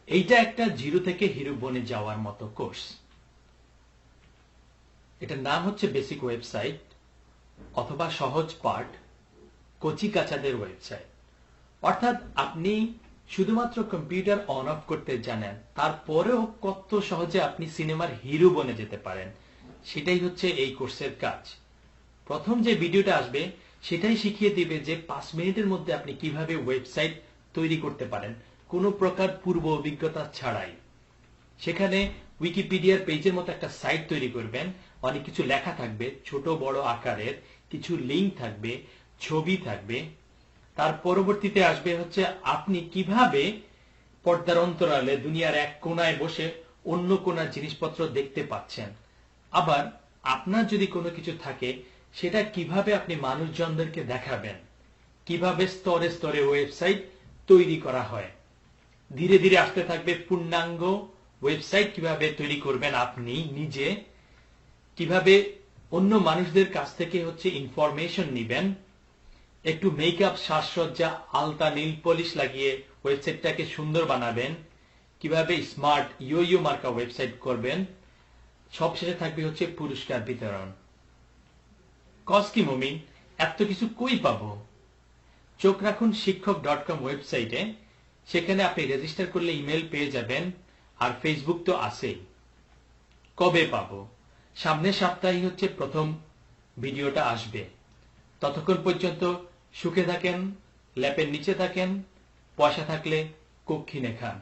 এইটা একটা জিরো থেকে হিরো বনে যাওয়ার মতো কোর্স। এটার নাম হচ্ছে বেসিক ওয়েবসাইট অথবা সহজ পাঠ, কচি কাচাদের ওয়েবসাইট। অর্থাৎ আপনি শুধুমাত্র কম্পিউটার অন অফ করতে জানেন, তারপরেও কত সহজে আপনি সিনেমার হিরো বনে যেতে পারেন, সেটাই হচ্ছে এই কোর্সের কাজ। প্রথম যে ভিডিওটা আসবে সেটাই শিখিয়ে দিবে যে 5 মিনিটের মধ্যে আপনি কিভাবে ওয়েবসাইট তৈরি করতে পারেন কোনো প্রকার পূর্ব অভিজ্ঞতা ছাড়াই। সেখানে উইকিপিডিয়ার পেজের মতো একটা সাইট তৈরি করবেন, অনেক কিছু লেখা থাকবে ছোট বড় আকারের, কিছু লিঙ্ক থাকবে, ছবি থাকবে। তার পরবর্তীতে আসবে হচ্ছে আপনি কিভাবে পর্দার অন্তরালে দুনিয়ার এক কোনায় বসে অন্য কোনার জিনিসপত্র দেখতে পাচ্ছেন। আবার আপনার যদি কোনো কিছু থাকে সেটা কিভাবে আপনি মানুষজনদেরকে দেখাবেন, কিভাবে স্তরে স্তরে ওয়েবসাইট তৈরি করা হয়। ধীরে ধীরে আসতে থাকবে পূর্ণাঙ্গ ওয়েবসাইট কিভাবে তৈরি করবেন আপনি নিজে, কিভাবে অন্য মানুষদের কাছ থেকে হচ্ছে ইনফরমেশন নিবেন, একটু মেকআপ সাজসজ্জা আলতা নীল পলিশ লাগিয়ে ওয়েবসাইটটাকে সুন্দর বানাবেন, কিভাবে স্মার্ট ইয়ো মার্কা ওয়েবসাইট করবেন। সবশেষে থাকবে হচ্ছে পুরস্কার বিতরণ। কস কি মুমিন, এত কিছু কই পাবো? চোখ রাখুন শিক্ষক.com ওয়েবসাইটে, সেখানে আপনি রেজিস্টার করলে ইমেল পেয়ে যাবেন, আর ফেসবুক তো আছেই। কবে পাবো? সামনের সপ্তাহে হচ্ছে প্রথম ভিডিওটা আসবে। ততক্ষণ পর্যন্ত সুখে থাকেন, ল্যাপের নিচে থাকেন, পয়সা থাকলে কোক কিনে খান।